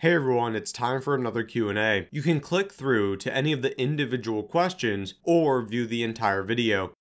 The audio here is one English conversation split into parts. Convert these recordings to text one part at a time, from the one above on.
Hey everyone, it's time for another Q&A. You can click through to any of the individual questions or view the entire video.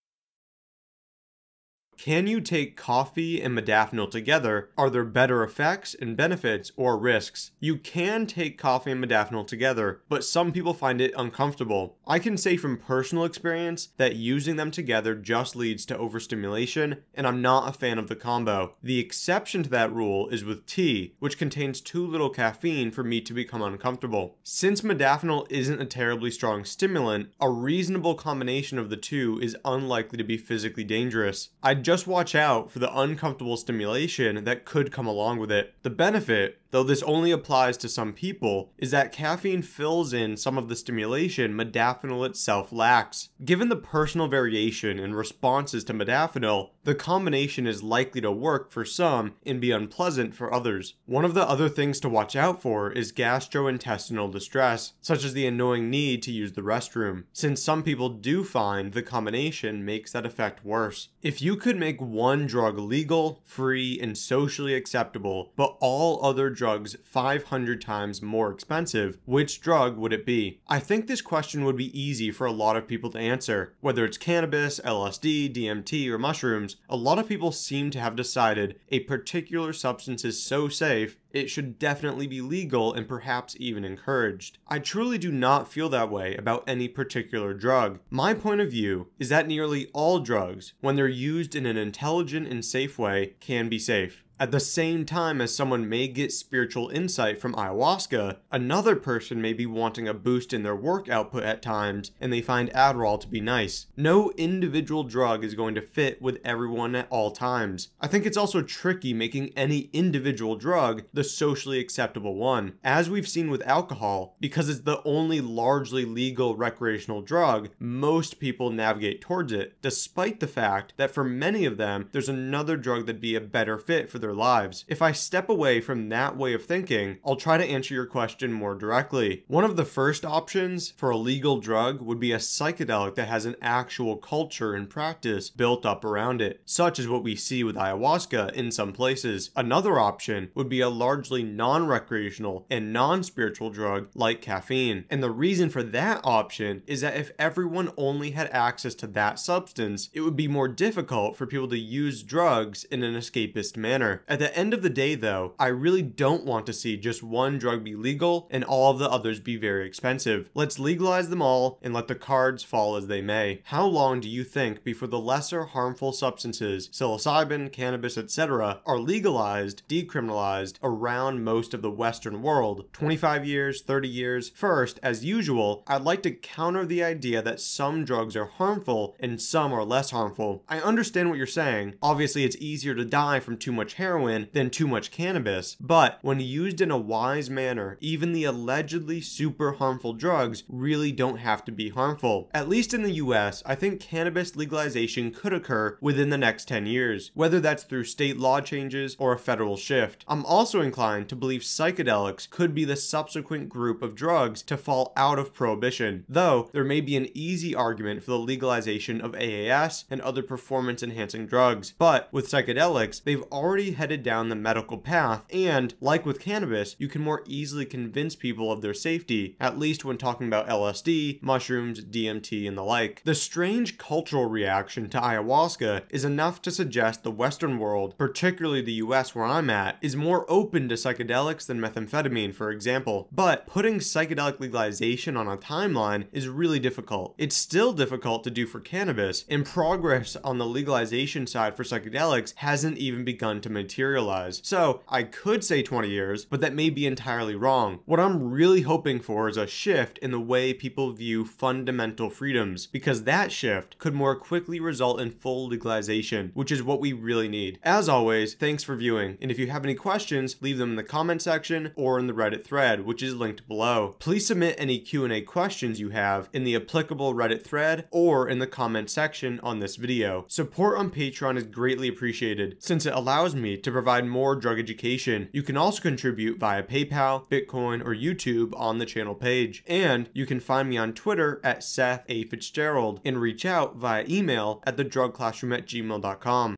Can you take coffee and modafinil together? Are there better effects and benefits or risks? You can take coffee and modafinil together, but some people find it uncomfortable. I can say from personal experience that using them together just leads to overstimulation, and I'm not a fan of the combo. The exception to that rule is with tea, which contains too little caffeine for me to become uncomfortable. Since modafinil isn't a terribly strong stimulant, a reasonable combination of the two is unlikely to be physically dangerous. Just watch out for the uncomfortable stimulation that could come along with it. The benefit, though this only applies to some people, is that caffeine fills in some of the stimulation modafinil itself lacks. Given the personal variation in responses to modafinil, the combination is likely to work for some and be unpleasant for others. One of the other things to watch out for is gastrointestinal distress, such as the annoying need to use the restroom, since some people do find the combination makes that effect worse. If you could make one drug legal, free, and socially acceptable, but all other drugs 500 times more expensive, which drug would it be? I think this question would be easy for a lot of people to answer. Whether it's cannabis, LSD, DMT, or mushrooms, a lot of people seem to have decided a particular substance is so safe it should definitely be legal and perhaps even encouraged. I truly do not feel that way about any particular drug. My point of view is that nearly all drugs, when they're used in an intelligent and safe way, can be safe. At the same time as someone may get spiritual insight from ayahuasca, another person may be wanting a boost in their work output at times, and they find Adderall to be nice. No individual drug is going to fit with everyone at all times. I think it's also tricky making any individual drug the socially acceptable one. As we've seen with alcohol, because it's the only largely legal recreational drug, most people navigate towards it, despite the fact that for many of them, there's another drug that'd be a better fit for their lives. If I step away from that way of thinking, I'll try to answer your question more directly. One of the first options for a legal drug would be a psychedelic that has an actual culture and practice built up around it, such as what we see with ayahuasca in some places. Another option would be a largely non-recreational and non-spiritual drug like caffeine. And the reason for that option is that if everyone only had access to that substance, it would be more difficult for people to use drugs in an escapist manner. At the end of the day though, I really don't want to see just one drug be legal and all of the others be very expensive. Let's legalize them all and let the cards fall as they may. How long do you think before the lesser harmful substances, psilocybin, cannabis, etc., are legalized, decriminalized around most of the Western world? 25 years, 30 years? First, as usual, I'd like to counter the idea that some drugs are harmful and some are less harmful. I understand what you're saying. Obviously, it's easier to die from too much heroin than too much cannabis, but when used in a wise manner, even the allegedly super harmful drugs really don't have to be harmful. At least in the US, I think cannabis legalization could occur within the next 10 years, whether that's through state law changes or a federal shift. I'm also inclined to believe psychedelics could be the subsequent group of drugs to fall out of prohibition, though there may be an easy argument for the legalization of AAS and other performance-enhancing drugs. But with psychedelics, they've already headed down the medical path, and like with cannabis, you can more easily convince people of their safety, at least when talking about LSD, mushrooms, DMT, and the like. The strange cultural reaction to ayahuasca is enough to suggest the Western world, particularly the US where I'm at, is more open to psychedelics than methamphetamine, for example. But putting psychedelic legalization on a timeline is really difficult. It's still difficult to do for cannabis, and progress on the legalization side for psychedelics hasn't even begun to materialize. So I could say 20 years, but that may be entirely wrong. What I'm really hoping for is a shift in the way people view fundamental freedoms, because that shift could more quickly result in full legalization, which is what we really need. As always, thanks for viewing, and if you have any questions, leave them in the comment section or in the Reddit thread, which is linked below. Please submit any Q&A questions you have in the applicable Reddit thread or in the comment section on this video. Support on Patreon is greatly appreciated, since it allows me to provide more drug education. You can also contribute via PayPal, Bitcoin, or YouTube on the channel page. And you can find me on Twitter at Seth A. Fitzgerald and reach out via email at thedrugclassroom@gmail.com.